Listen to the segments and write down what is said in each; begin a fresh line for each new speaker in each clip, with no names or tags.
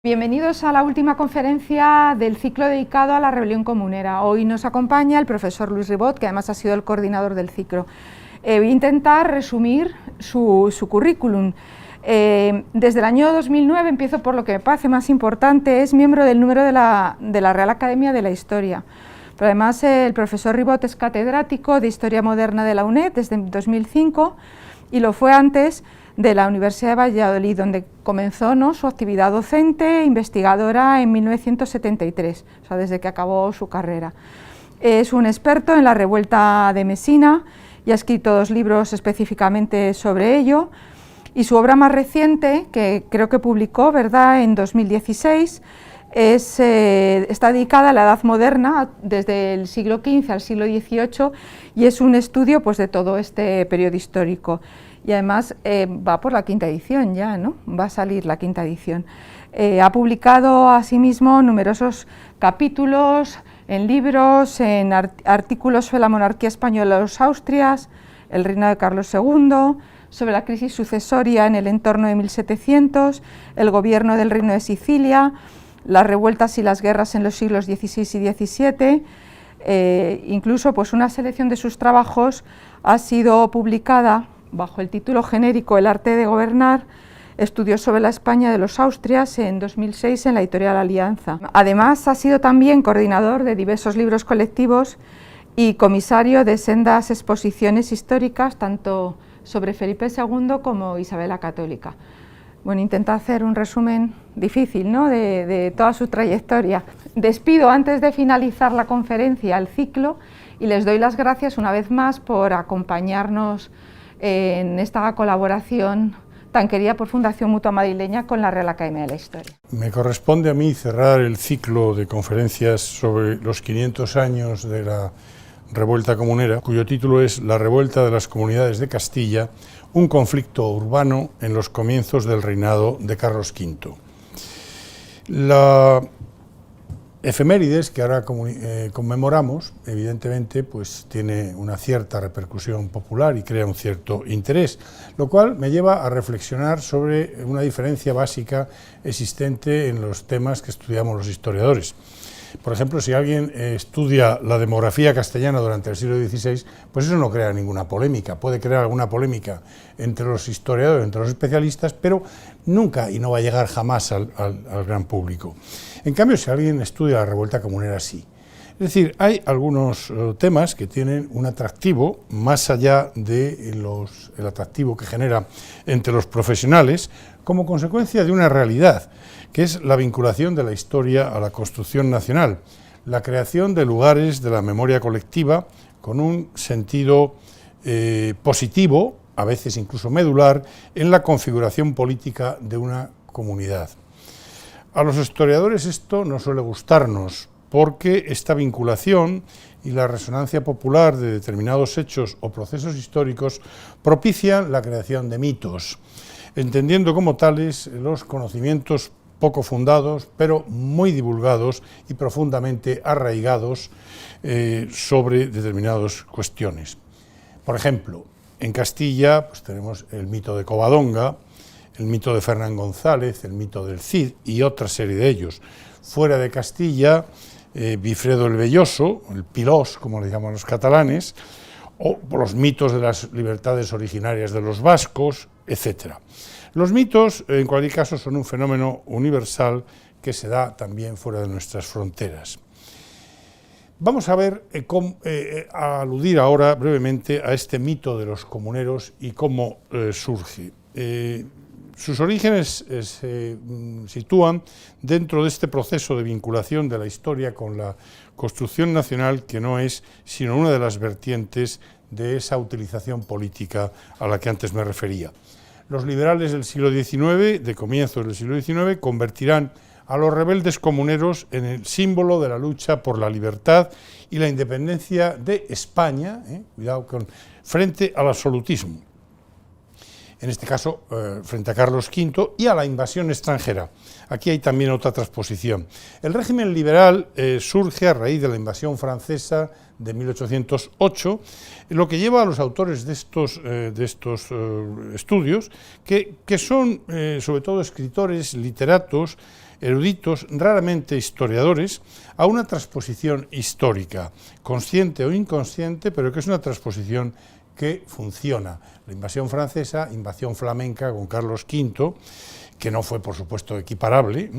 Bienvenidos a la última conferencia del ciclo dedicado a la rebelión comunera. Hoy nos acompaña el profesor Luis Ribot, que además ha sido el coordinador del ciclo. Voy a intentar resumir su currículum. Desde el año 2009, empiezo por lo que me parece más importante, es miembro del número de la Real Academia de la Historia. Pero además el profesor Ribot es catedrático de Historia Moderna de la UNED desde 2005 y lo fue antes de la Universidad de Valladolid, donde comenzó su actividad docente e investigadora en 1973, o sea, desde que acabó su carrera. Es un experto en la revuelta de Mesina y ha escrito 2 libros específicamente sobre ello, y su obra más reciente, que creo que publicó, ¿verdad?, en 2016, está dedicada a la Edad Moderna, desde el siglo XV al siglo XVIII, y es un estudio pues, de todo este periodo histórico. Y además va por la 5ª edición ya, ¿no? Va a salir la 5ª edición. Ha publicado asimismo numerosos capítulos en libros, en artículos sobre la monarquía española de los Austrias, el reino de Carlos II, sobre la crisis sucesoria en el entorno de 1700, el gobierno del reino de Sicilia, las revueltas y las guerras en los siglos XVI y XVII, incluso pues, una selección de sus trabajos ha sido publicada bajo el título genérico El arte de gobernar, estudios sobre la España de los Austrias en 2006 en la editorial Alianza. Además ha sido también coordinador de diversos libros colectivos y comisario de sendas exposiciones históricas, tanto sobre Felipe II como Isabel la Católica. Bueno, intenta hacer un resumen difícil, ¿no?, de toda su trayectoria. Despido antes de finalizar la conferencia el ciclo y les doy las gracias una vez más por acompañarnos en esta colaboración tan querida por Fundación Mutua Madrileña con la Real Academia de la Historia.
Me corresponde a mí cerrar el ciclo de conferencias sobre los 500 años de la Revuelta Comunera, cuyo título es La Revuelta de las Comunidades de Castilla, un conflicto urbano en los comienzos del reinado de Carlos V. La efemérides que ahora conmemoramos, evidentemente, pues tiene una cierta repercusión popular y crea un cierto interés, lo cual me lleva a reflexionar sobre una diferencia básica existente en los temas que estudiamos los historiadores. Por ejemplo, si alguien estudia la demografía castellana durante el siglo XVI, pues eso no crea ninguna polémica. Puede crear alguna polémica entre los historiadores, entre los especialistas, pero nunca y no va a llegar jamás al gran público. En cambio, si alguien estudia la revuelta comunera, sí. Es decir, hay algunos temas que tienen un atractivo más allá del atractivo que genera entre los profesionales como consecuencia de una realidad, que es la vinculación de la historia a la construcción nacional, la creación de lugares de la memoria colectiva con un sentido positivo, a veces incluso medular, en la configuración política de una comunidad. A los historiadores esto no suele gustarnos, porque esta vinculación y la resonancia popular de determinados hechos o procesos históricos propician la creación de mitos, entendiendo como tales los conocimientos poco fundados, pero muy divulgados y profundamente arraigados sobre determinadas cuestiones. Por ejemplo, en Castilla pues, tenemos el mito de Covadonga, el mito de Fernán González, el mito del Cid y otra serie de ellos. Fuera de Castilla, Bifredo el Velloso, el Pilós, como le llaman los catalanes, o los mitos de las libertades originarias de los vascos, etc. Los mitos, en cualquier caso, son un fenómeno universal que se da también fuera de nuestras fronteras. Vamos a ver, a aludir ahora brevemente a este mito de los comuneros y cómo surge. Sus orígenes se sitúan dentro de este proceso de vinculación de la historia con la construcción nacional, que no es sino una de las vertientes de esa utilización política a la que antes me refería. Los liberales del siglo XIX, de comienzos del siglo XIX, convertirán a los rebeldes comuneros en el símbolo de la lucha por la libertad y la independencia de España, cuidado frente al absolutismo. En este caso, frente a Carlos V y a la invasión extranjera. Aquí hay también otra transposición. El régimen liberal surge a raíz de la invasión francesa de 1808, lo que lleva a los autores de estos estudios, que son sobre todo escritores, literatos, eruditos, raramente historiadores, a una transposición histórica, consciente o inconsciente, pero que es una transposición que funciona. La invasión francesa, invasión flamenca con Carlos V, que no fue, por supuesto, equiparable,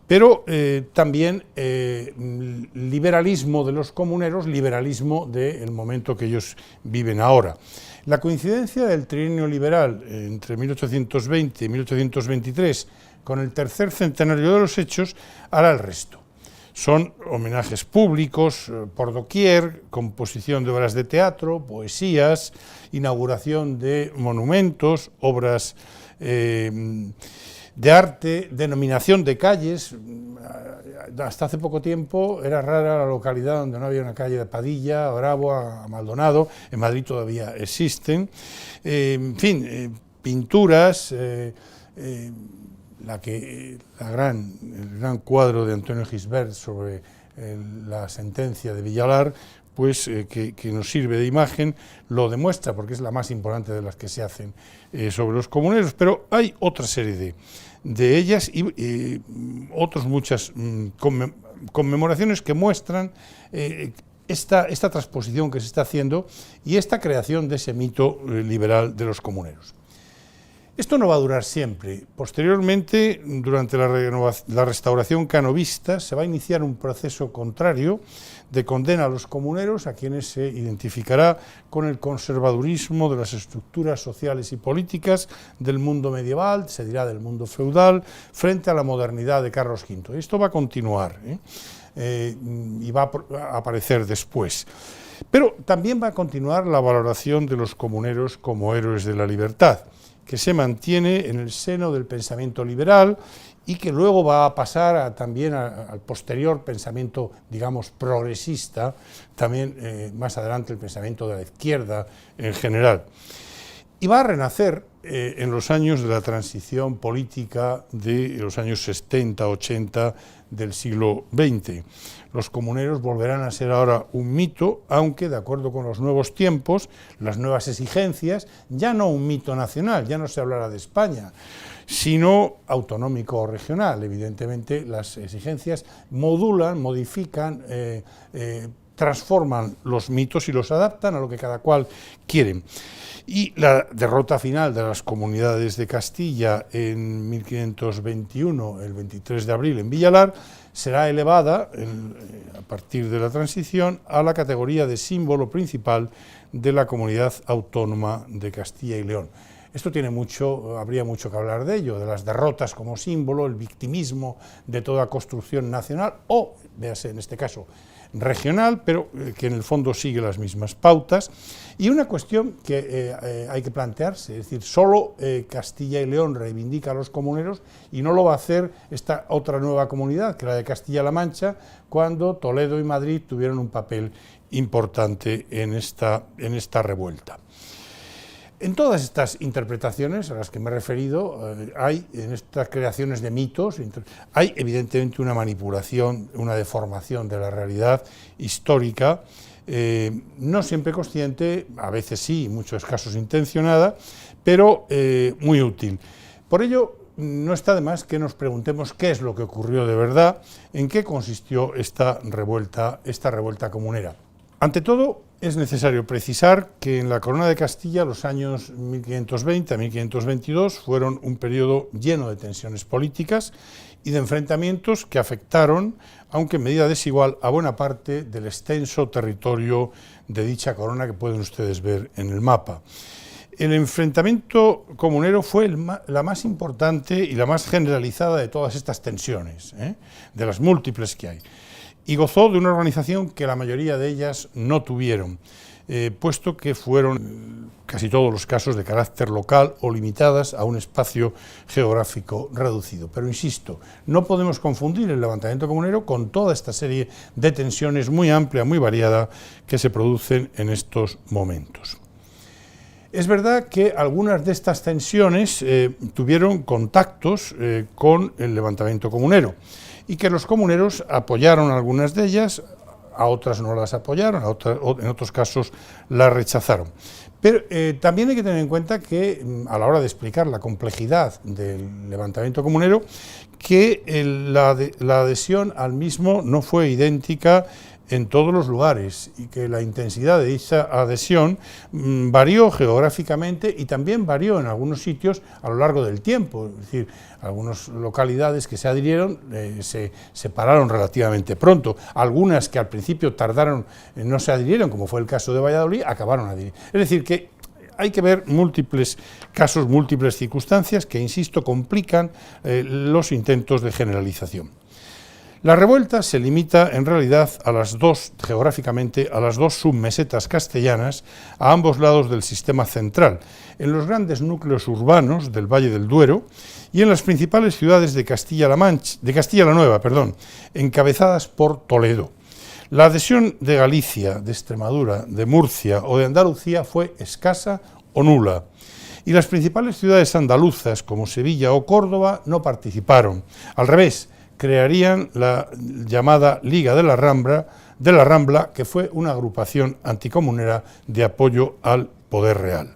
pero también liberalismo de los comuneros, liberalismo del momento que ellos viven ahora. La coincidencia del trienio liberal entre 1820 y 1823 con el tercer centenario de los hechos hará el resto. Son homenajes públicos por doquier, composición de obras de teatro, poesías, inauguración de monumentos, obras de arte, denominación de calles. Hasta hace poco tiempo era rara la localidad donde no había una calle de Padilla, a Bravo, a Maldonado. En Madrid todavía existen. En fin, pinturas, el gran cuadro de Antonio Gisbert sobre la sentencia de Villalar, pues que nos sirve de imagen, lo demuestra, porque es la más importante de las que se hacen sobre los comuneros, pero hay otra serie de ellas y otras muchas conmemoraciones que muestran esta transposición que se está haciendo y esta creación de ese mito liberal de los comuneros. Esto no va a durar siempre. Posteriormente, durante la restauración canovista, se va a iniciar un proceso contrario de condena a los comuneros, a quienes se identificará con el conservadurismo de las estructuras sociales y políticas del mundo medieval, se dirá del mundo feudal, frente a la modernidad de Carlos V. Esto va a continuar y va a aparecer después. Pero también va a continuar la valoración de los comuneros como héroes de la libertad, que se mantiene en el seno del pensamiento liberal y que luego va a pasar también al posterior pensamiento, digamos, progresista, también más adelante el pensamiento de la izquierda en general. Y va a renacer en los años de la transición política de los años 70-80 del siglo XX. Los comuneros volverán a ser ahora un mito, aunque de acuerdo con los nuevos tiempos, las nuevas exigencias, ya no un mito nacional, ya no se hablará de España, sino autonómico o regional. Evidentemente las exigencias modulan, modifican, transforman los mitos y los adaptan a lo que cada cual quiere. Y la derrota final de las comunidades de Castilla en 1521, el 23 de abril, en Villalar, será elevada, a partir de la transición, a la categoría de símbolo principal de la comunidad autónoma de Castilla y León. Esto habría mucho que hablar de ello, de las derrotas como símbolo, el victimismo de toda construcción nacional, o, véase en este caso, regional, pero que en el fondo sigue las mismas pautas. Y una cuestión que hay que plantearse, es decir, solo Castilla y León reivindica a los comuneros y no lo va a hacer esta otra nueva comunidad, que es la de Castilla-La Mancha, cuando Toledo y Madrid tuvieron un papel importante en esta revuelta. En todas estas interpretaciones a las que me he referido, hay en estas creaciones de mitos, hay evidentemente una manipulación, una deformación de la realidad histórica, no siempre consciente, a veces sí, en muchos casos intencionada, pero muy útil. Por ello, no está de más que nos preguntemos qué es lo que ocurrió de verdad, en qué consistió esta revuelta comunera. Ante todo, es necesario precisar que en la Corona de Castilla los años 1520 a 1522 fueron un periodo lleno de tensiones políticas y de enfrentamientos que afectaron, aunque en medida desigual, a buena parte del extenso territorio de dicha corona que pueden ustedes ver en el mapa. El enfrentamiento comunero fue la más importante y la más generalizada de todas estas tensiones, de las múltiples que hay. Y gozó de una organización que la mayoría de ellas no tuvieron, puesto que fueron casi todos los casos de carácter local o limitadas a un espacio geográfico reducido. Pero insisto, no podemos confundir el levantamiento comunero con toda esta serie de tensiones muy amplia, muy variada, que se producen en estos momentos. Es verdad que algunas de estas tensiones tuvieron contactos con el levantamiento comunero, y que los comuneros apoyaron algunas de ellas, a otras no las apoyaron, en otros casos las rechazaron. Pero también hay que tener en cuenta que, a la hora de explicar la complejidad del levantamiento comunero, que la adhesión al mismo no fue idéntica en todos los lugares y que la intensidad de dicha adhesión varió geográficamente y también varió en algunos sitios a lo largo del tiempo. Es decir, algunas localidades que se adhirieron se separaron relativamente pronto. Algunas que al principio tardaron, no se adhirieron, como fue el caso de Valladolid, acabaron adhiriendo. Es decir, que hay que ver múltiples casos, múltiples circunstancias que, insisto, complican los intentos de generalización. La revuelta se limita en realidad geográficamente, a las dos submesetas castellanas a ambos lados del sistema central, en los grandes núcleos urbanos del Valle del Duero y en las principales ciudades de Castilla-La Nueva, encabezadas por Toledo. La adhesión de Galicia, de Extremadura, de Murcia o de Andalucía fue escasa o nula, y las principales ciudades andaluzas, como Sevilla o Córdoba, no participaron. Al revés, crearían la llamada Liga de la Rambla, que fue una agrupación anticomunera de apoyo al poder real.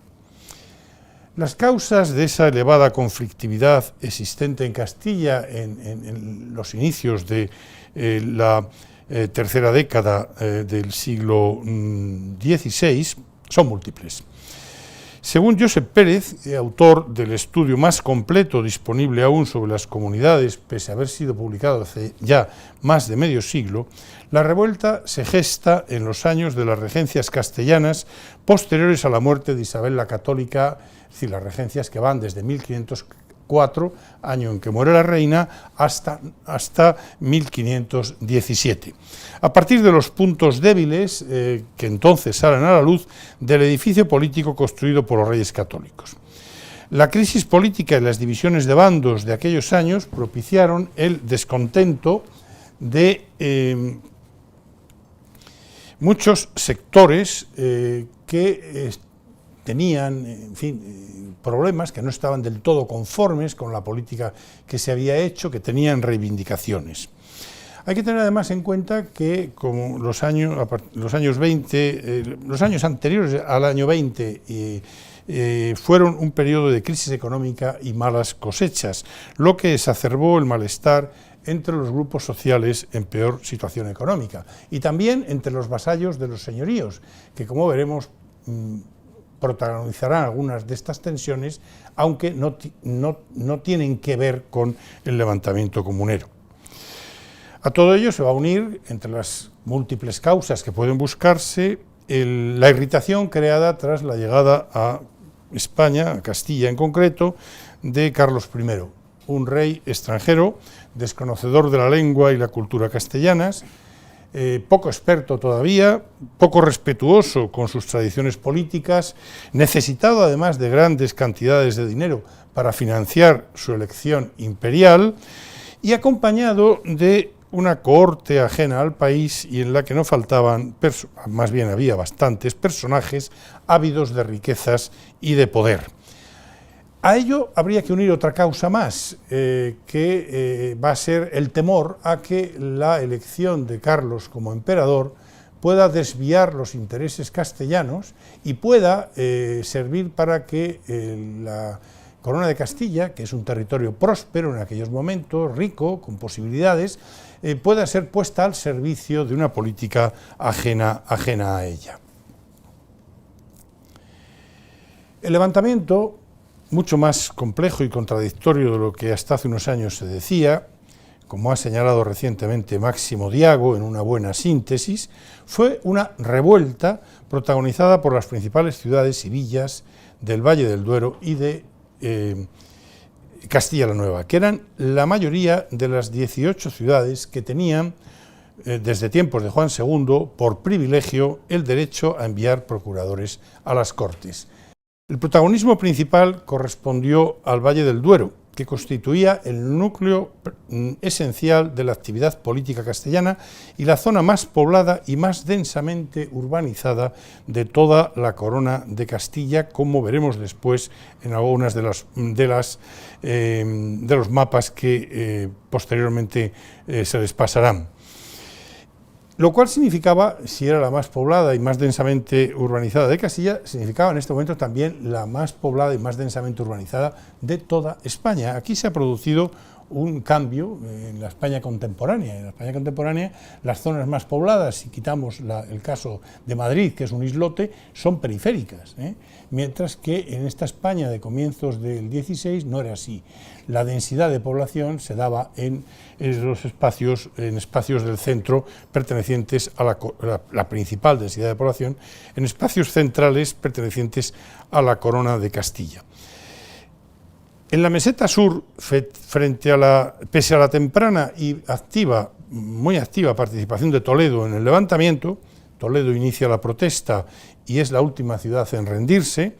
Las causas de esa elevada conflictividad existente en Castilla en los inicios de la tercera década del siglo XVI son múltiples. Según Josep Pérez, autor del estudio más completo disponible aún sobre las comunidades, pese a haber sido publicado hace ya más de medio siglo, la revuelta se gesta en los años de las regencias castellanas posteriores a la muerte de Isabel la Católica, es decir, las regencias que van desde 1504, año en que muere la reina, hasta 1517. A partir de los puntos débiles que entonces salen a la luz del edificio político construido por los reyes católicos. La crisis política y las divisiones de bandos de aquellos años propiciaron el descontento de muchos sectores que tenían, en fin, problemas, que no estaban del todo conformes con la política que se había hecho, que tenían reivindicaciones. Hay que tener además en cuenta que como los años anteriores al año 20 fueron un periodo de crisis económica y malas cosechas, lo que exacerbó el malestar entre los grupos sociales en peor situación económica y también entre los vasallos de los señoríos, que como veremos protagonizarán algunas de estas tensiones, aunque no tienen que ver con el levantamiento comunero. A todo ello se va a unir, entre las múltiples causas que pueden buscarse, la irritación creada tras la llegada a España, a Castilla en concreto, de Carlos I, un rey extranjero, desconocedor de la lengua y la cultura castellanas, poco experto todavía, poco respetuoso con sus tradiciones políticas, necesitado además de grandes cantidades de dinero para financiar su elección imperial y acompañado de una cohorte ajena al país y en la que no faltaban, más bien había bastantes personajes ávidos de riquezas y de poder. A ello habría que unir otra causa más, que va a ser el temor a que la elección de Carlos como emperador pueda desviar los intereses castellanos y pueda servir para que la Corona de Castilla, que es un territorio próspero en aquellos momentos, rico, con posibilidades, pueda ser puesta al servicio de una política ajena a ella. El levantamiento, mucho más complejo y contradictorio de lo que hasta hace unos años se decía, como ha señalado recientemente Máximo Diago en una buena síntesis, fue una revuelta protagonizada por las principales ciudades y villas del Valle del Duero y de Castilla-La Nueva, que eran la mayoría de las 18 ciudades que tenían, desde tiempos de Juan II, por privilegio el derecho a enviar procuradores a las Cortes. El protagonismo principal correspondió al Valle del Duero, que constituía el núcleo esencial de la actividad política castellana y la zona más poblada y más densamente urbanizada de toda la Corona de Castilla, como veremos después en algunas de los mapas que posteriormente se les pasarán. Lo cual significaba, si era la más poblada y más densamente urbanizada de Castilla, significaba en este momento también la más poblada y más densamente urbanizada de toda España. Aquí se ha producido un cambio en la España contemporánea. En la España contemporánea, las zonas más pobladas, si quitamos el caso de Madrid, que es un islote, son periféricas, mientras que en esta España de comienzos del XVI no era así. La densidad de población se daba en espacios del centro pertenecientes a la principal densidad de población, en espacios centrales pertenecientes a la Corona de Castilla. En la meseta sur, pese a la temprana y muy activa participación de Toledo en el levantamiento, Toledo inicia la protesta y es la última ciudad en rendirse,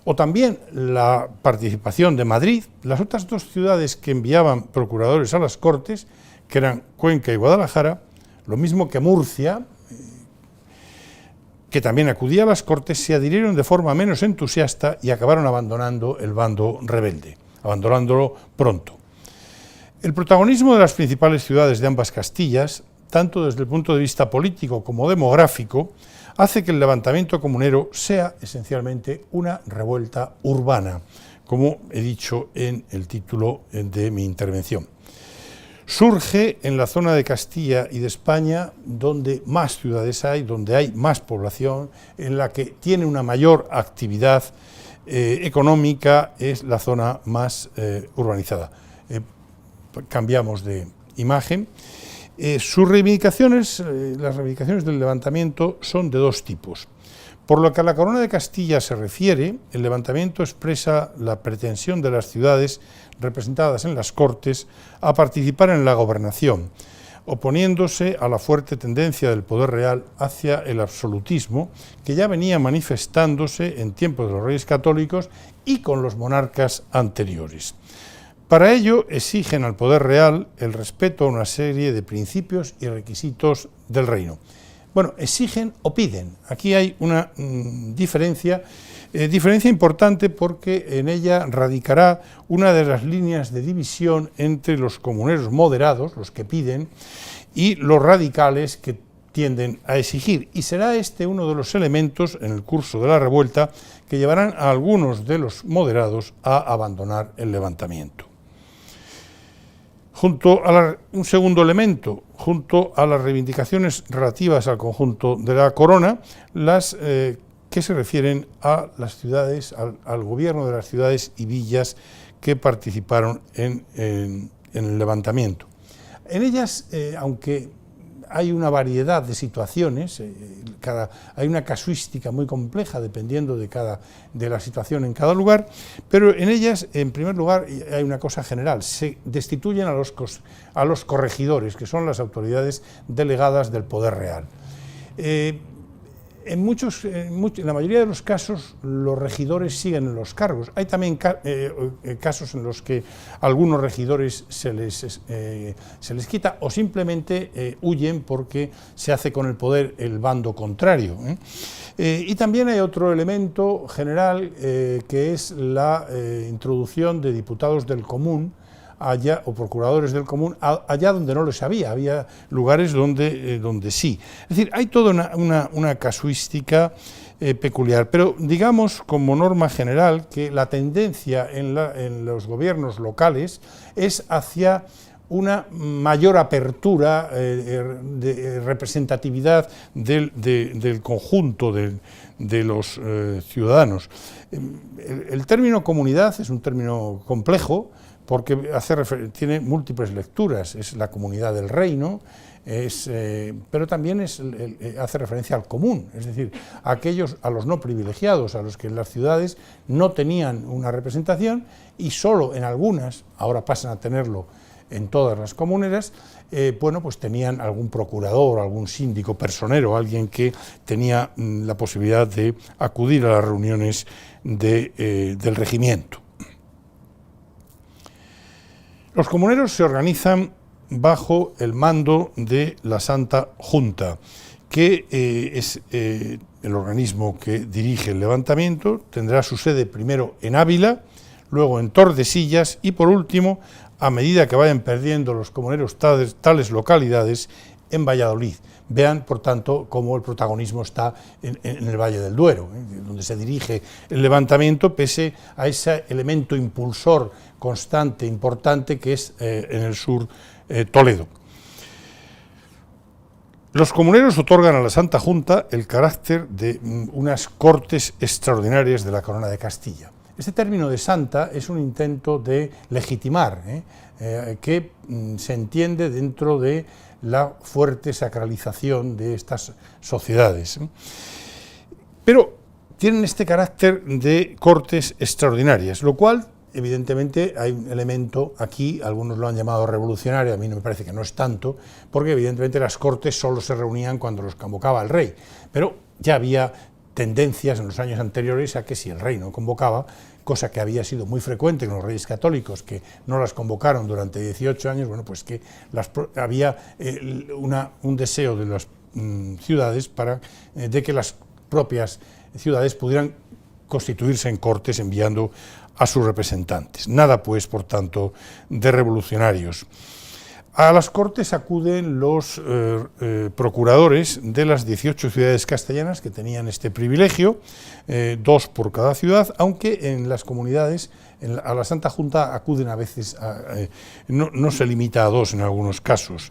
o también la participación de Madrid, las otras dos ciudades que enviaban procuradores a las Cortes, que eran Cuenca y Guadalajara, lo mismo que Murcia, que también acudía a las Cortes, se adhirieron de forma menos entusiasta y acabaron abandonando el bando rebelde, abandonándolo pronto. El protagonismo de las principales ciudades de ambas Castillas, tanto desde el punto de vista político como demográfico, hace que el levantamiento comunero sea esencialmente una revuelta urbana, como he dicho en el título de mi intervención. Surge en la zona de Castilla y de España donde más ciudades hay, donde hay más población, en la que tiene una mayor actividad económica, es la zona más urbanizada. Cambiamos de imagen. Sus reivindicaciones, las reivindicaciones del levantamiento son de dos tipos. Por lo que a la Corona de Castilla se refiere, el levantamiento expresa la pretensión de las ciudades representadas en las Cortes a participar en la gobernación, oponiéndose a la fuerte tendencia del poder real hacia el absolutismo, que ya venía manifestándose en tiempos de los reyes católicos y con los monarcas anteriores. Para ello exigen al poder real el respeto a una serie de principios y requisitos del reino. Bueno, exigen o piden. Aquí hay una diferencia importante porque en ella radicará una de las líneas de división entre los comuneros moderados, los que piden, y los radicales que tienden a exigir. Y será este uno de los elementos en el curso de la revuelta que llevarán a algunos de los moderados a abandonar el levantamiento. Un segundo elemento, junto a las reivindicaciones relativas al conjunto de la corona, las que se refieren a las ciudades, al gobierno de las ciudades y villas que participaron en el levantamiento. En ellas, aunque hay una variedad de situaciones, hay una casuística muy compleja dependiendo de la situación en cada lugar, pero en ellas, en primer lugar, hay una cosa general: se destituyen a los corregidores, que son las autoridades delegadas del poder real. En la mayoría de los casos, los regidores siguen en los cargos. Hay también casos en los que algunos regidores se les quita o simplemente huyen porque se hace con el poder el bando contrario. Y también hay otro elemento general que es la introducción de diputados del común, o procuradores del común, allá donde no los había lugares donde sí. Es decir, hay toda una casuística peculiar, pero digamos como norma general que la tendencia en los gobiernos locales es hacia una mayor apertura de representatividad del conjunto de los ciudadanos. El término comunidad es un término complejo, porque tiene múltiples lecturas. Es la comunidad del reino, pero también hace referencia al común, es decir, a los no privilegiados, a los que en las ciudades no tenían una representación y solo en algunas, ahora pasan a tenerlo en todas las comuneras, pues tenían algún procurador, algún síndico personero, alguien que tenía la posibilidad de acudir a las reuniones del regimiento. Los comuneros se organizan bajo el mando de la Santa Junta, que es el organismo que dirige el levantamiento. Tendrá su sede primero en Ávila, luego en Tordesillas y por último, a medida que vayan perdiendo los comuneros tales localidades, en Valladolid. Vean, por tanto, cómo el protagonismo está en el Valle del Duero, donde se dirige el levantamiento, pese a ese elemento impulsor constante, importante, que es en el sur Toledo. Los comuneros otorgan a la Santa Junta el carácter de unas Cortes extraordinarias de la Corona de Castilla. Este término de santa es un intento de legitimar, que se entiende dentro de la fuerte sacralización de estas sociedades. Pero tienen este carácter de Cortes extraordinarias, lo cual, evidentemente, hay un elemento aquí, algunos lo han llamado revolucionario, a mí no me parece que no es tanto, porque evidentemente las Cortes solo se reunían cuando los convocaba el rey, pero ya había tendencias en los años anteriores a que si el rey no convocaba, cosa que había sido muy frecuente con los reyes católicos, que no las convocaron durante 18 años, bueno, pues que había un deseo de las ciudades de que las propias ciudades pudieran constituirse en cortes enviando a sus representantes. Nada, pues, por tanto, de revolucionarios. A las Cortes acuden los procuradores de las 18 ciudades castellanas que tenían este privilegio, 2 por cada ciudad, aunque en las comunidades a la Santa Junta acuden a veces, no se limita a 2 en algunos casos.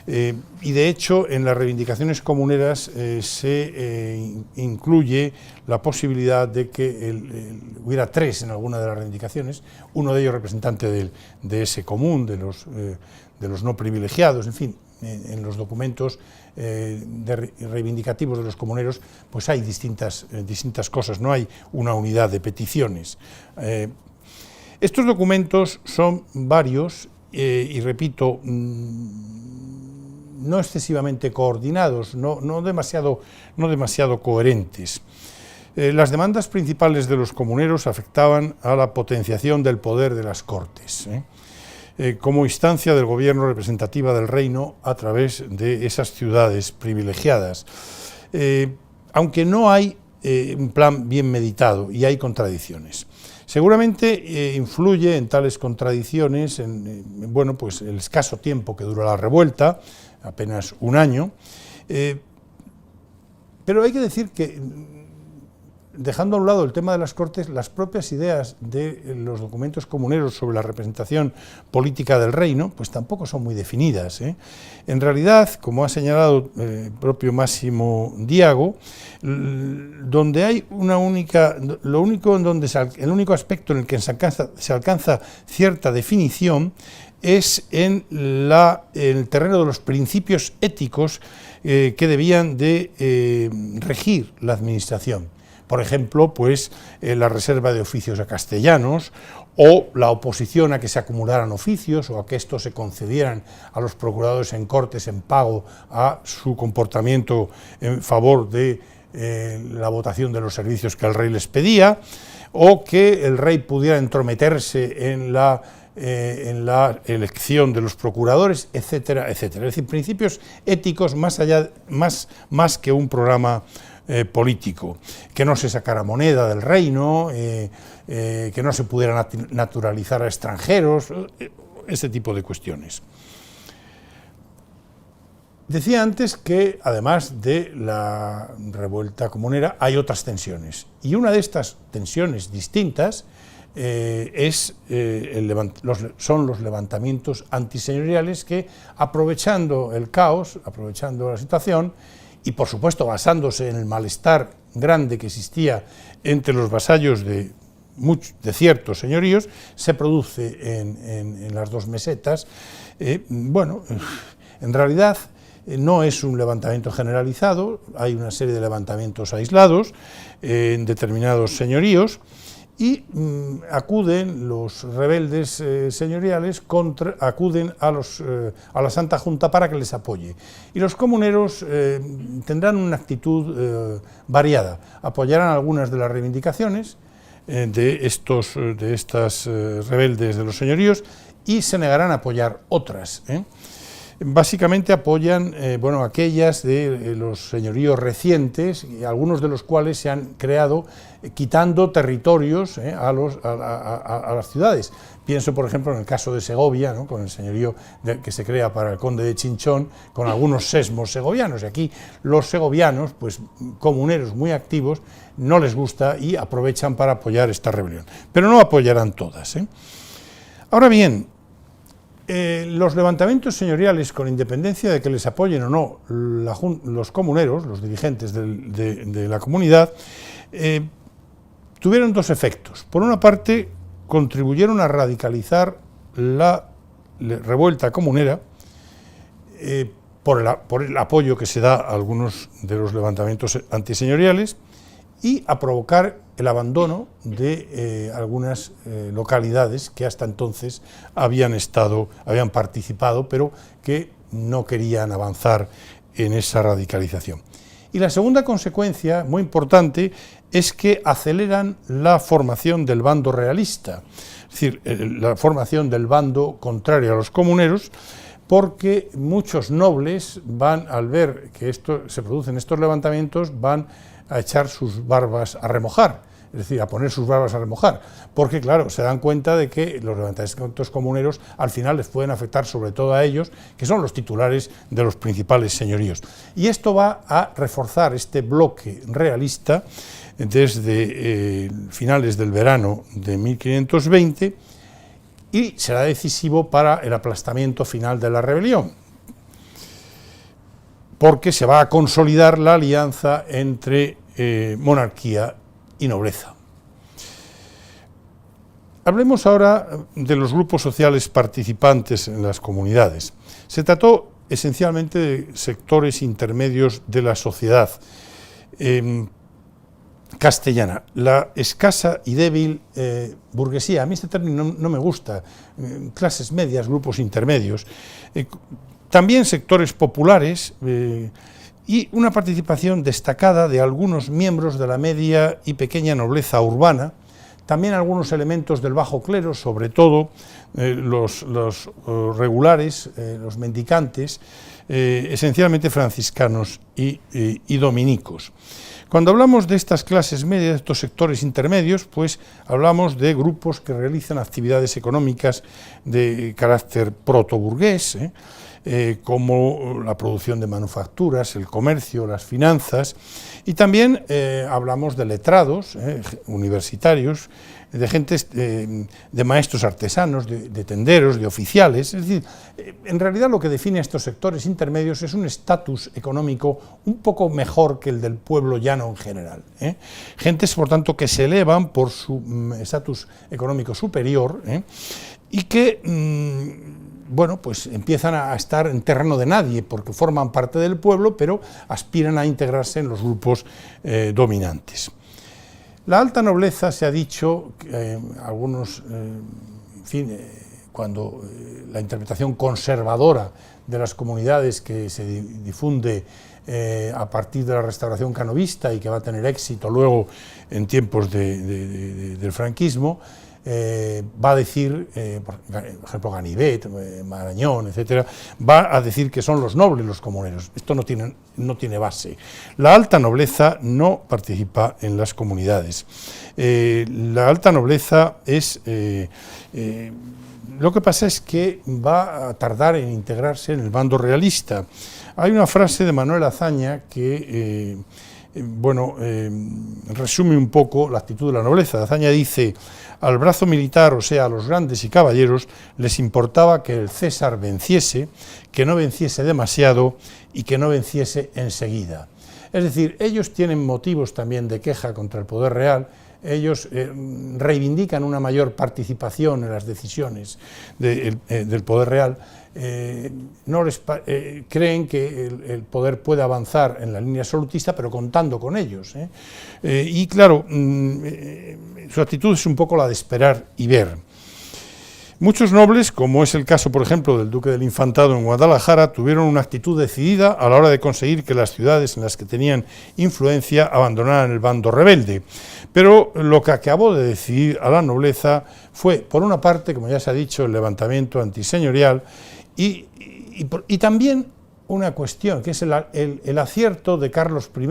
Y de hecho en las reivindicaciones comuneras se incluye la posibilidad de que hubiera 3 en alguna de las reivindicaciones, uno de ellos representante de ese común, de los no privilegiados, en fin, en los documentos reivindicativos de los comuneros, pues hay distintas cosas, no hay una unidad de peticiones. Estos documentos son varios y repito, no excesivamente coordinados, no demasiado coherentes. Las demandas principales de los comuneros afectaban a la potenciación del poder de las Cortes, como instancia del gobierno representativa del reino a través de esas ciudades privilegiadas, aunque no hay un plan bien meditado y hay contradicciones. Seguramente influye en tales contradicciones bueno, pues el escaso tiempo que duró la revuelta, apenas un año, pero hay que decir que, dejando a un lado el tema de las Cortes, las propias ideas de los documentos comuneros sobre la representación política del reino, pues tampoco son muy definidas. En realidad, como ha señalado el propio Máximo Diago, donde hay el único aspecto en el que se alcanza cierta definición es en el terreno de los principios éticos que debían de regir la administración. Por ejemplo, pues la reserva de oficios a castellanos, o la oposición a que se acumularan oficios, o a que estos se concedieran a los procuradores en Cortes en pago a su comportamiento en favor de la votación de los servicios que el rey les pedía, o que el rey pudiera entrometerse en la elección de los procuradores, etcétera, etcétera. Es decir, principios éticos más que un programa político, que no se sacara moneda del reino, que no se pudiera naturalizar a extranjeros, ese tipo de cuestiones. Decía antes que, además de la revuelta comunera, hay otras tensiones, y una de estas tensiones distintas son los levantamientos antiseñoriales que, aprovechando el caos, aprovechando la situación, y por supuesto basándose en el malestar grande que existía entre los vasallos de ciertos señoríos, se produce en las 2 mesetas. Bueno, en realidad no es un levantamiento generalizado, hay una serie de levantamientos aislados en determinados señoríos, y acuden los rebeldes señoriales, acuden a la Santa Junta para que les apoye. Y los comuneros tendrán una actitud variada, apoyarán algunas de las reivindicaciones de estas rebeldes de los señoríos y se negarán a apoyar otras. básicamente apoyan aquellas de los señoríos recientes, y algunos de los cuales se han creado quitando territorios a las ciudades. Pienso, por ejemplo, en el caso de Segovia, ¿no?, con el señorío que se crea para el conde de Chinchón, con algunos sesmos segovianos. Y aquí los segovianos, pues comuneros muy activos, no les gusta y aprovechan para apoyar esta rebelión. Pero no apoyarán todas, ¿eh? Ahora bien, los levantamientos señoriales, con independencia de que les apoyen o no los comuneros, los dirigentes de la comunidad, tuvieron dos efectos. Por una parte, contribuyeron a radicalizar la revuelta comunera por el apoyo que se da a algunos de los levantamientos antiseñoriales y a provocar el abandono de algunas localidades que hasta entonces habían participado, pero que no querían avanzar en esa radicalización. Y la segunda consecuencia, muy importante, es que aceleran la formación del bando realista, es decir, la formación del bando contrario a los comuneros, porque muchos nobles van, al ver que se producen estos levantamientos, van a echar sus barbas a remojar, es decir, a poner sus barbas a remojar, porque claro, se dan cuenta de que los levantamientos comuneros al final les pueden afectar sobre todo a ellos, que son los titulares de los principales señoríos. Y esto va a reforzar este bloque realista desde finales del verano de 1520 y será decisivo para el aplastamiento final de la rebelión, porque se va a consolidar la alianza entre monarquía y nobleza. Hablemos ahora de los grupos sociales participantes en las comunidades. Se trató esencialmente de sectores intermedios de la sociedad castellana, la escasa y débil burguesía. A mí este término no me gusta, clases medias, grupos intermedios, también sectores populares y una participación destacada de algunos miembros de la media y pequeña nobleza urbana, también algunos elementos del bajo clero, sobre todo los regulares, los mendicantes, esencialmente franciscanos y dominicos. Cuando hablamos de estas clases medias, de estos sectores intermedios, pues hablamos de grupos que realizan actividades económicas de carácter protoburgués, como la producción de manufacturas, el comercio, las finanzas, y también hablamos de letrados universitarios, de gentes, de maestros artesanos, de tenderos, de oficiales. Es decir, en realidad lo que define a estos sectores intermedios es un estatus económico un poco mejor que el del pueblo llano en general. Gentes, por tanto, que se elevan por su estatus económico superior y que pues empiezan a estar en terreno de nadie, porque forman parte del pueblo, pero aspiran a integrarse en los grupos dominantes. La alta nobleza, se ha dicho, algunos, cuando la interpretación conservadora de las comunidades que se difunde a partir de la restauración canovista y que va a tener éxito luego en tiempos del franquismo, va a decir, por ejemplo, Ganivet, Marañón, etcétera, va a decir que son los nobles los comuneros. Esto no tiene base. La alta nobleza no participa en las comunidades. La alta nobleza es... lo que pasa es que va a tardar en integrarse en el bando realista. Hay una frase de Manuel Azaña que... resume un poco la actitud de la nobleza. Azaña dice: al brazo militar, o sea, a los grandes y caballeros, les importaba que el César venciese, que no venciese demasiado y que no venciese enseguida. Es decir, ellos tienen motivos también de queja contra el poder real. Ellos reivindican una mayor participación en las decisiones del poder real. Creen que el poder puede avanzar en la línea absolutista, pero contando con ellos. Y claro, su actitud es un poco la de esperar y ver. Muchos nobles, como es el caso, por ejemplo, del duque del Infantado en Guadalajara, tuvieron una actitud decidida a la hora de conseguir que las ciudades en las que tenían influencia abandonaran el bando rebelde. Pero lo que acabó de decidir a la nobleza fue, por una parte, como ya se ha dicho, el levantamiento antiseñorial, Y también una cuestión, que es el acierto de Carlos I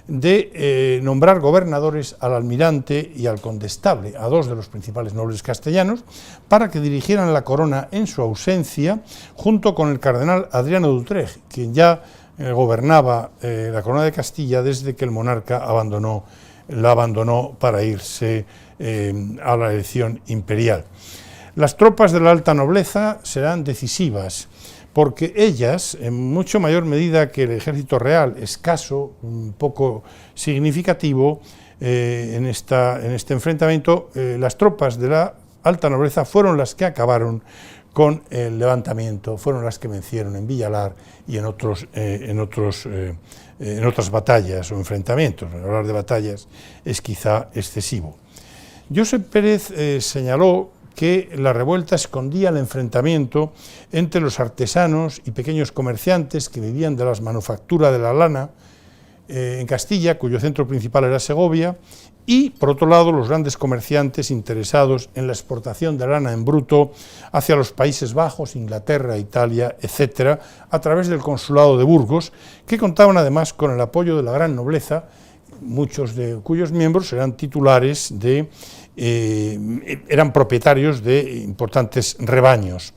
de nombrar gobernadores al almirante y al condestable, a dos de los principales nobles castellanos, para que dirigieran la corona en su ausencia, junto con el cardenal Adriano de Utrecht, quien ya gobernaba la corona de Castilla desde que el monarca la abandonó para irse a la elección imperial. Las tropas de la alta nobleza serán decisivas, porque ellas, en mucho mayor medida que el ejército real, escaso, poco significativo en este enfrentamiento, las tropas de la alta nobleza fueron las que acabaron con el levantamiento, fueron las que vencieron en Villalar y en otras batallas o enfrentamientos. Hablar de batallas es quizá excesivo. Josep Pérez señaló que la revuelta escondía el enfrentamiento entre los artesanos y pequeños comerciantes que vivían de las manufacturas de la lana en Castilla, cuyo centro principal era Segovia, y, por otro lado, los grandes comerciantes interesados en la exportación de lana en bruto hacia los Países Bajos, Inglaterra, Italia, etcétera, a través del consulado de Burgos, que contaban además con el apoyo de la gran nobleza, muchos de cuyos miembros eran titulares eran propietarios de importantes rebaños.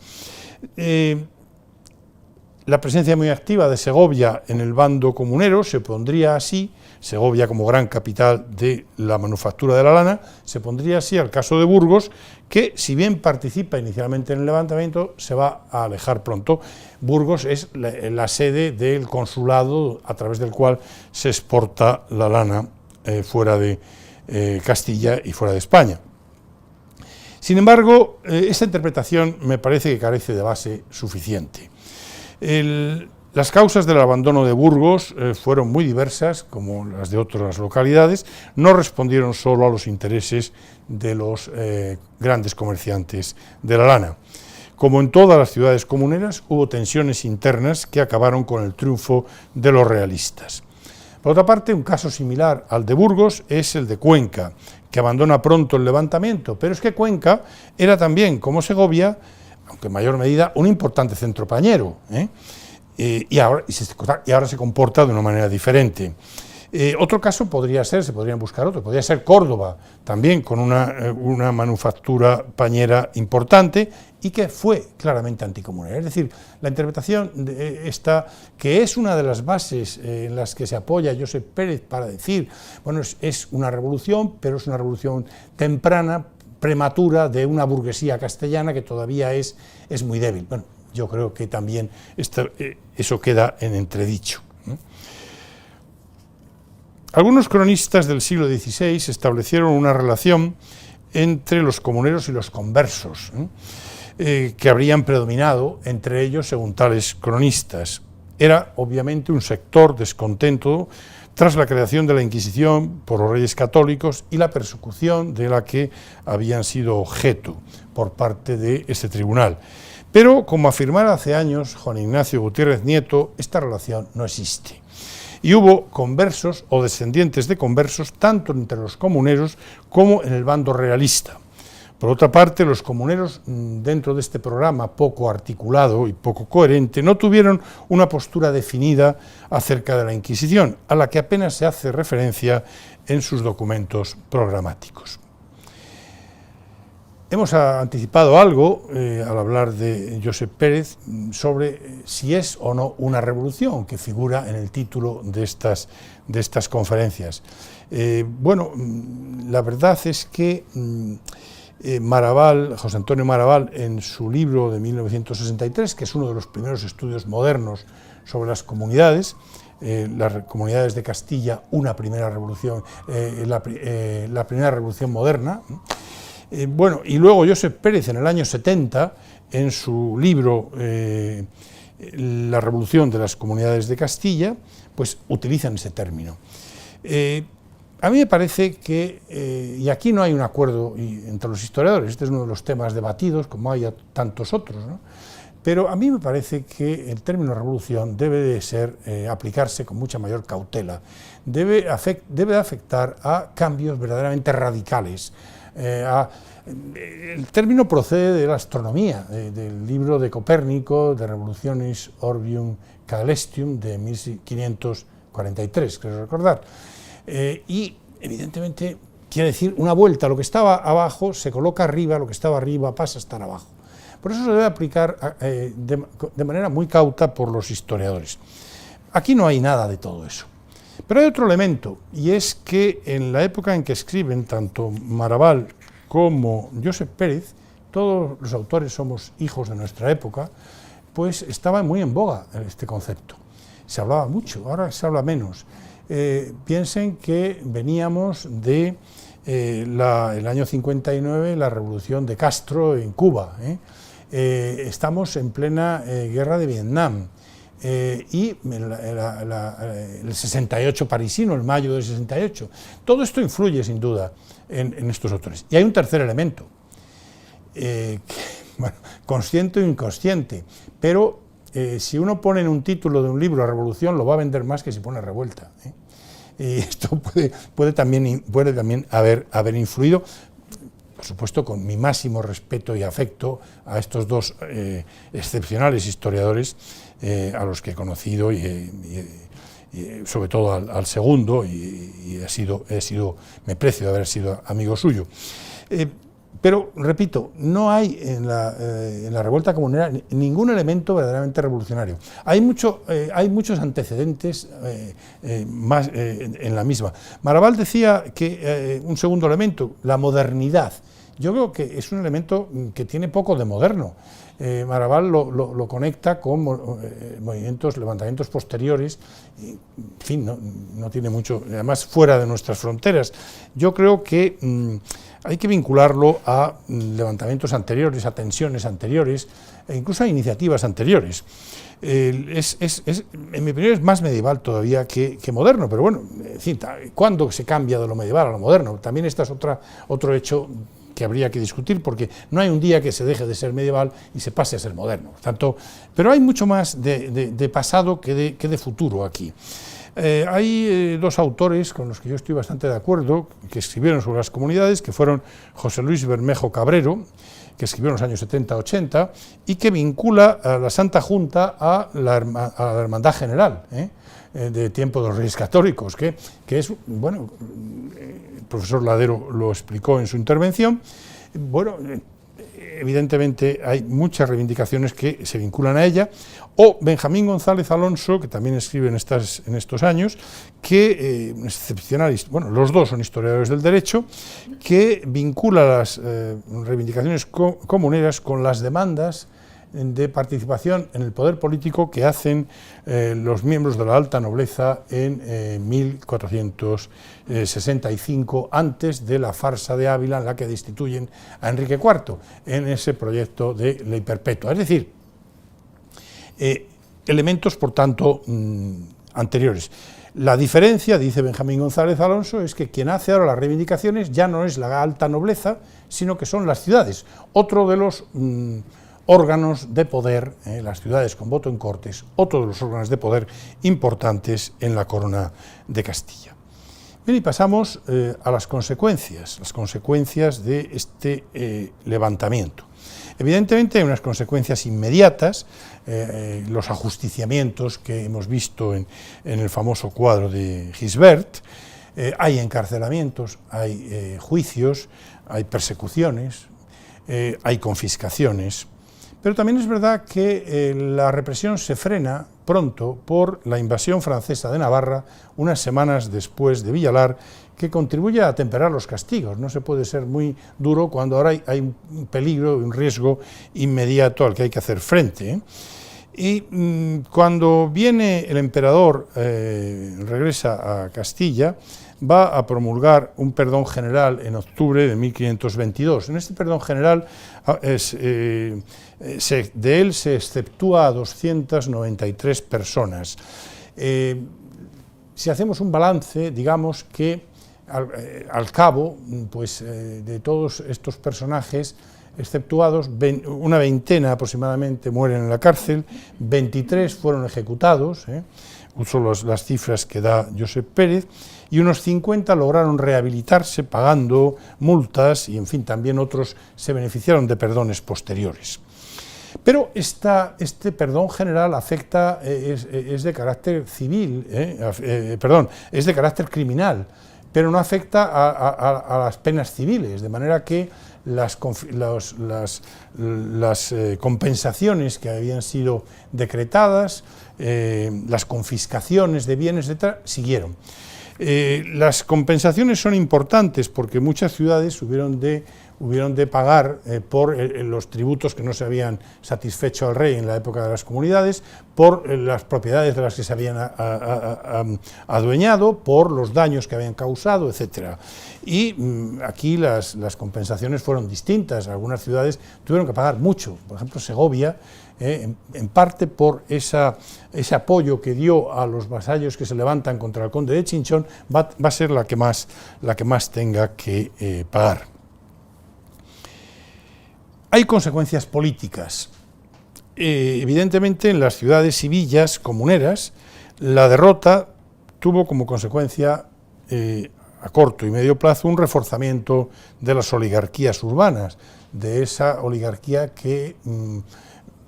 La presencia muy activa de Segovia en el bando comunero se pondría así, Segovia como gran capital de la manufactura de la lana, se pondría así al caso de Burgos, que si bien participa inicialmente en el levantamiento, se va a alejar pronto. Burgos es la sede del consulado a través del cual se exporta la lana fuera de Castilla y fuera de España. Sin embargo, esta interpretación me parece que carece de base suficiente. Las causas del abandono de Burgos fueron muy diversas, como las de otras localidades, no respondieron solo a los intereses de los grandes comerciantes de la lana. Como en todas las ciudades comuneras, hubo tensiones internas que acabaron con el triunfo de los realistas. Por otra parte, un caso similar al de Burgos es el de Cuenca, que abandona pronto el levantamiento, pero es que Cuenca era también, como Segovia, aunque en mayor medida, un importante centro pañero, y ahora se comporta de una manera diferente. Otro caso se podrían buscar otro, podría ser Córdoba, también con una manufactura pañera importante y que fue claramente anticomunera. Es decir, la interpretación de esta, que es una de las bases en las que se apoya Josep Pérez para decir, bueno, es una revolución, pero es una revolución temprana, prematura, de una burguesía castellana que todavía es muy débil. Bueno, yo creo que también eso queda en entredicho. Algunos cronistas del siglo XVI establecieron una relación entre los comuneros y los conversos, que habrían predominado entre ellos según tales cronistas. Era obviamente un sector descontento tras la creación de la Inquisición por los reyes católicos y la persecución de la que habían sido objeto por parte de este tribunal. Pero, como afirmara hace años Juan Ignacio Gutiérrez Nieto, esta relación no existe. Y hubo conversos o descendientes de conversos tanto entre los comuneros como en el bando realista. Por otra parte, los comuneros, dentro de este programa poco articulado y poco coherente, no tuvieron una postura definida acerca de la Inquisición, a la que apenas se hace referencia en sus documentos programáticos. Hemos anticipado algo, al hablar de Josep Pérez, sobre si es o no una revolución, que figura en el título de estas conferencias. Bueno, la verdad es que José Antonio Maraval, en su libro de 1963, que es uno de los primeros estudios modernos sobre las comunidades de Castilla, una primera revolución, la primera revolución moderna, bueno, y luego Josep Pérez en el año 70, en su libro La revolución de las comunidades de Castilla, pues utilizan ese término. A mí me parece que, y aquí no hay un acuerdo entre los historiadores, este es uno de los temas debatidos, como hay tantos otros, ¿no? Pero a mí me parece que el término revolución debe de aplicarse con mucha mayor cautela, debe afectar a cambios verdaderamente radicales, El término procede de la astronomía, del libro de Copérnico, de Revolutionis Orbium Caelestium, de 1543, creo recordar. Y, evidentemente, quiere decir una vuelta, lo que estaba abajo se coloca arriba, lo que estaba arriba pasa a estar abajo. Por eso se debe aplicar de manera muy cauta por los historiadores. Aquí no hay nada de todo eso. Pero hay otro elemento, y es que en la época en que escriben tanto Maravall como Josep Pérez, todos los autores somos hijos de nuestra época, pues estaba muy en boga este concepto. Se hablaba mucho, ahora se habla menos. Piensen que veníamos de el año 59, la revolución de Castro en Cuba. Estamos en plena guerra de Vietnam. Y el 68 parisino, el mayo del 68. Todo esto influye, sin duda, en estos autores. Y hay un tercer elemento, bueno, consciente o inconsciente, pero si uno pone en un título de un libro Revolución, lo va a vender más que si pone Revuelta. Y esto puede también haber influido, por supuesto, con mi máximo respeto y afecto a estos dos excepcionales historiadores, a los que he conocido y sobre todo al segundo, y me precio de haber sido amigo suyo. Pero, repito, no hay en la revuelta comunera ningún elemento verdaderamente revolucionario. Hay muchos antecedentes más en la misma. Maravall decía que un segundo elemento, la modernidad. Yo creo que es un elemento que tiene poco de moderno. Maravall lo conecta con levantamientos posteriores, y, en fin, no tiene mucho, además fuera de nuestras fronteras. Yo creo que hay que vincularlo a levantamientos anteriores, a tensiones anteriores, e incluso a iniciativas anteriores. En mi opinión es más medieval todavía que moderno, pero bueno, en fin, ¿cuándo se cambia de lo medieval a lo moderno? También este es otro hecho que habría que discutir, porque no hay un día que se deje de ser medieval y se pase a ser moderno. Pero hay mucho más de pasado que de futuro aquí. Hay dos autores con los que yo estoy bastante de acuerdo, que escribieron sobre las comunidades, que fueron José Luis Bermejo Cabrero, que escribió en los años 70-80, y que vincula a la Santa Junta a la Hermandad General, de tiempo de los Reyes Católicos, que es, bueno, el profesor Ladero lo explicó en su intervención. Bueno, evidentemente hay muchas reivindicaciones que se vinculan a ella, o Benjamín González Alonso, que también escribe en estos años, que excepcional, bueno, los dos son historiadores del derecho, que vincula las reivindicaciones comuneras con las demandas de participación en el poder político que hacen los miembros de la alta nobleza en 1465, antes de la farsa de Ávila en la que destituyen a Enrique IV, en ese proyecto de ley perpetua. Es decir, elementos, por tanto, anteriores. La diferencia, dice Benjamín González Alonso, es que quien hace ahora las reivindicaciones ya no es la alta nobleza, sino que son las ciudades, otro de los órganos de poder, las ciudades con voto en Cortes, otro de los órganos de poder importantes en la corona de Castilla. Bien, y pasamos a las consecuencias de este levantamiento. Evidentemente hay unas consecuencias inmediatas, los ajusticiamientos que hemos visto en el famoso cuadro de Gisbert, hay encarcelamientos, hay juicios, hay persecuciones, hay confiscaciones. Pero también es verdad que la represión se frena pronto por la invasión francesa de Navarra, unas semanas después de Villalar, que contribuye a atemperar los castigos. No se puede ser muy duro cuando ahora hay un peligro, un riesgo inmediato al que hay que hacer frente. Y cuando viene el emperador, regresa a Castilla, va a promulgar un perdón general en octubre de 1522. En este perdón general de él se exceptúa a 293 personas. Si hacemos un balance, digamos que al cabo, pues, de todos estos personajes exceptuados, una veintena aproximadamente mueren en la cárcel, 23 fueron ejecutados, uso las cifras que da Josep Pérez, y unos 50 lograron rehabilitarse pagando multas y, en fin, también otros se beneficiaron de perdones posteriores. Pero este perdón general afecta, es de carácter civil, es de carácter criminal, pero no afecta a las penas civiles, de manera que las compensaciones que habían sido decretadas, las confiscaciones de bienes, etc., siguieron. Las compensaciones son importantes porque muchas ciudades hubieron de pagar por los tributos que no se habían satisfecho al rey en la época de las comunidades, por las propiedades de las que se habían adueñado, por los daños que habían causado, etc. Y aquí las compensaciones fueron distintas. Algunas ciudades tuvieron que pagar mucho, por ejemplo Segovia, en parte por ese apoyo que dio a los vasallos que se levantan contra el conde de Chinchón, va a ser la que más tenga que pagar. Hay consecuencias políticas. Evidentemente, en las ciudades y villas comuneras, la derrota tuvo como consecuencia, a corto y medio plazo, un reforzamiento de las oligarquías urbanas, de esa oligarquía que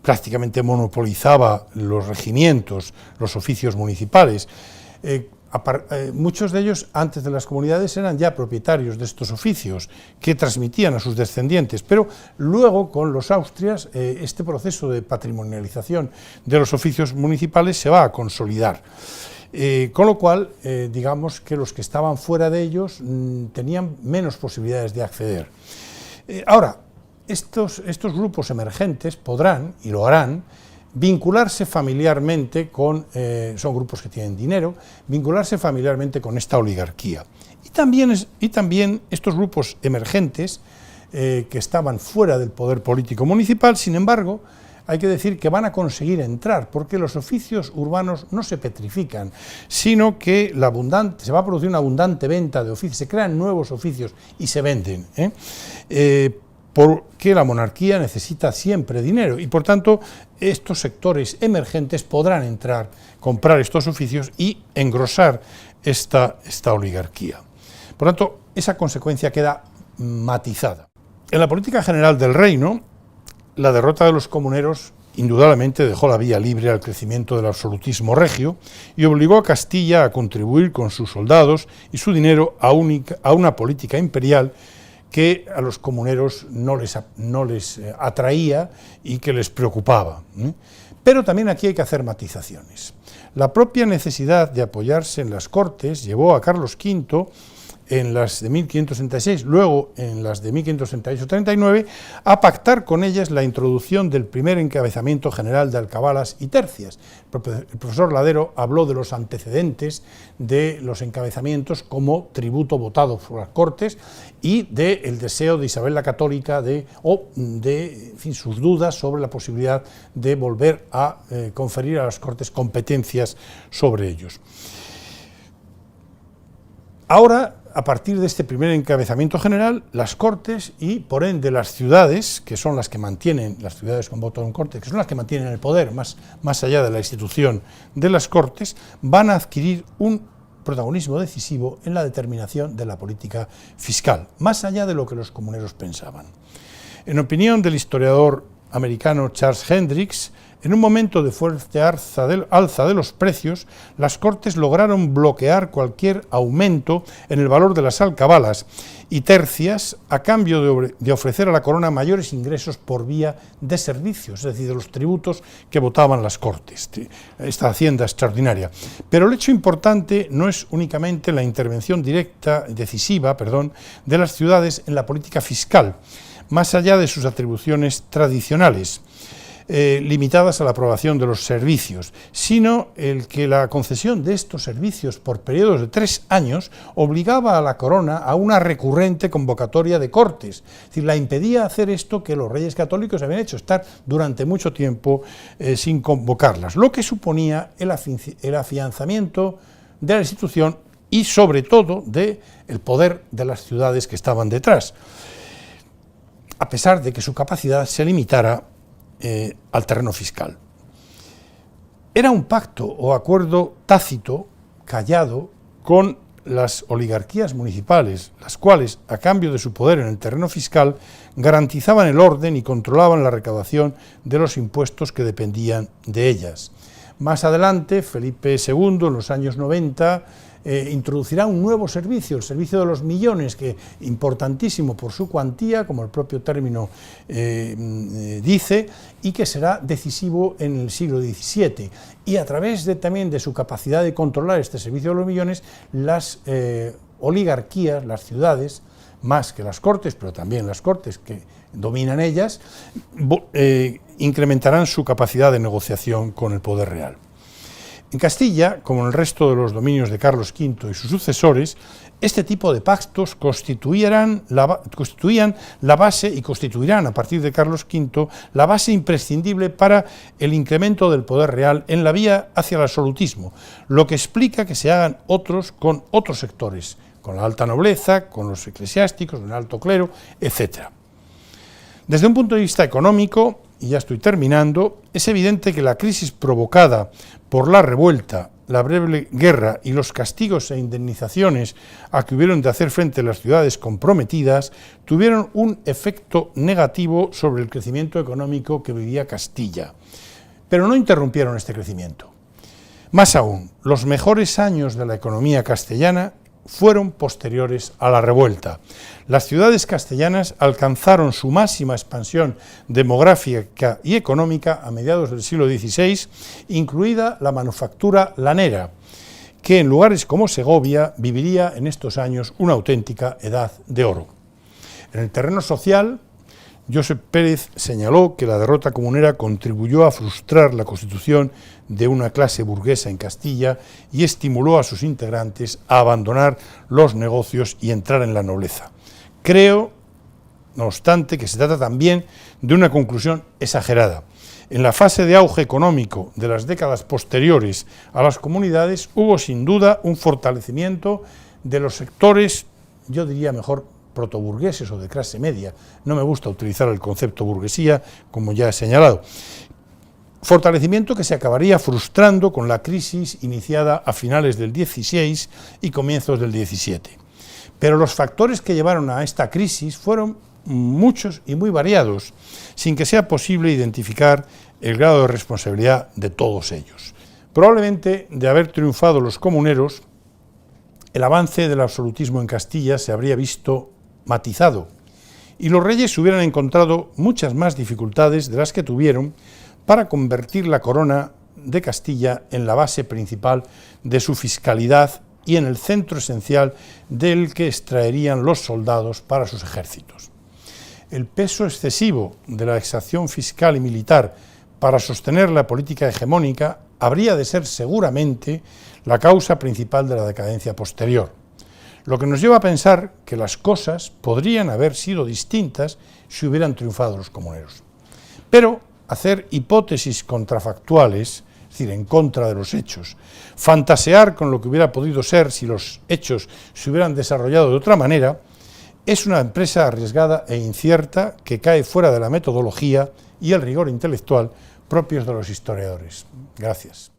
prácticamente monopolizaba los regimientos, los oficios municipales. Muchos de ellos, antes de las comunidades, eran ya propietarios de estos oficios, que transmitían a sus descendientes, pero luego, con los Austrias, este proceso de patrimonialización de los oficios municipales se va a consolidar. Con lo cual, digamos que los que estaban fuera de ellos tenían menos posibilidades de acceder. Ahora, estos grupos emergentes podrán, y lo harán, vincularse familiarmente con, son grupos que tienen dinero, vincularse familiarmente con esta oligarquía. Y también estos grupos emergentes que estaban fuera del poder político municipal, sin embargo, hay que decir que van a conseguir entrar, porque los oficios urbanos no se petrifican, sino que se va a producir una abundante venta de oficios, se crean nuevos oficios y se venden, porque la monarquía necesita siempre dinero y, por tanto, estos sectores emergentes podrán entrar, comprar estos oficios y engrosar esta oligarquía. Por tanto, esa consecuencia queda matizada. En la política general del reino, la derrota de los comuneros indudablemente dejó la vía libre al crecimiento del absolutismo regio y obligó a Castilla a contribuir con sus soldados y su dinero a una política imperial que a los comuneros no les atraía y que les preocupaba. Pero también aquí hay que hacer matizaciones. La propia necesidad de apoyarse en las Cortes llevó a Carlos V, en las de 1566, luego en las de 1538-39, a pactar con ellas la introducción del primer encabezamiento general de alcabalas y tercias. El profesor Ladero habló de los antecedentes de los encabezamientos como tributo votado por las Cortes y del deseo de Isabel la Católica de sus dudas sobre la posibilidad de volver a conferir a las Cortes competencias sobre ellos. Ahora, a partir de este primer encabezamiento general, las Cortes y, por ende, las ciudades, que son las que mantienen, las ciudades con voto en Cortes, que son las que mantienen el poder más allá de la institución de las Cortes, van a adquirir un protagonismo decisivo en la determinación de la política fiscal, más allá de lo que los comuneros pensaban. En opinión del historiador americano Charles Hendricks, en un momento de fuerte alza de los precios, las Cortes lograron bloquear cualquier aumento en el valor de las alcabalas y tercias a cambio de ofrecer a la corona mayores ingresos por vía de servicios, es decir, de los tributos que votaban las Cortes, esta hacienda extraordinaria. Pero el hecho importante no es únicamente la intervención decisiva, de las ciudades en la política fiscal, más allá de sus atribuciones tradicionales, limitadas a la aprobación de los servicios, sino el que la concesión de estos servicios por periodos de 3 años obligaba a la corona a una recurrente convocatoria de Cortes, es decir, la impedía hacer esto que los reyes católicos habían hecho, estar durante mucho tiempo sin convocarlas, lo que suponía el afianzamiento de la institución y sobre todo del poder de las ciudades que estaban detrás, a pesar de que su capacidad se limitara al terreno fiscal. Era un pacto o acuerdo tácito, callado, con las oligarquías municipales, las cuales, a cambio de su poder en el terreno fiscal, garantizaban el orden y controlaban la recaudación de los impuestos que dependían de ellas. Más adelante, Felipe II, en los años 90, introducirá un nuevo servicio, el servicio de los millones, que importantísimo por su cuantía, como el propio término dice, y que será decisivo en el siglo XVII. Y a través también de su capacidad de controlar este servicio de los millones, las oligarquías, las ciudades, más que las cortes, pero también las cortes que dominan ellas, incrementarán su capacidad de negociación con el poder real. En Castilla, como en el resto de los dominios de Carlos V y sus sucesores, este tipo de pactos constituían la base y constituirán a partir de Carlos V la base imprescindible para el incremento del poder real en la vía hacia el absolutismo, lo que explica que se hagan otros con otros sectores, con la alta nobleza, con los eclesiásticos, con el alto clero, etc. Desde un punto de vista económico, y ya estoy terminando, es evidente que la crisis provocada por la revuelta, la breve guerra y los castigos e indemnizaciones a que hubieron de hacer frente las ciudades comprometidas tuvieron un efecto negativo sobre el crecimiento económico que vivía Castilla, pero no interrumpieron este crecimiento. Más aún, los mejores años de la economía castellana fueron posteriores a la revuelta. Las ciudades castellanas alcanzaron su máxima expansión demográfica y económica a mediados del siglo XVI, incluida la manufactura lanera, que en lugares como Segovia viviría en estos años una auténtica edad de oro. En el terreno social, Josep Pérez señaló que la derrota comunera contribuyó a frustrar la constitución de una clase burguesa en Castilla y estimuló a sus integrantes a abandonar los negocios y entrar en la nobleza. Creo, no obstante, que se trata también de una conclusión exagerada. En la fase de auge económico de las décadas posteriores a las comunidades hubo sin duda un fortalecimiento de los sectores, yo diría mejor, protoburgueses o de clase media. No me gusta utilizar el concepto burguesía, como ya he señalado. Fortalecimiento que se acabaría frustrando con la crisis iniciada a finales del XVI y comienzos del XVII. Pero los factores que llevaron a esta crisis fueron muchos y muy variados, sin que sea posible identificar el grado de responsabilidad de todos ellos. Probablemente, de haber triunfado los comuneros, el avance del absolutismo en Castilla se habría visto matizado, y los reyes hubieran encontrado muchas más dificultades de las que tuvieron para convertir la corona de Castilla en la base principal de su fiscalidad y en el centro esencial del que extraerían los soldados para sus ejércitos. El peso excesivo de la exacción fiscal y militar para sostener la política hegemónica habría de ser seguramente la causa principal de la decadencia posterior, lo que nos lleva a pensar que las cosas podrían haber sido distintas si hubieran triunfado los comuneros. Pero hacer hipótesis contrafactuales, es decir, en contra de los hechos, fantasear con lo que hubiera podido ser si los hechos se hubieran desarrollado de otra manera, es una empresa arriesgada e incierta que cae fuera de la metodología y el rigor intelectual propios de los historiadores. Gracias.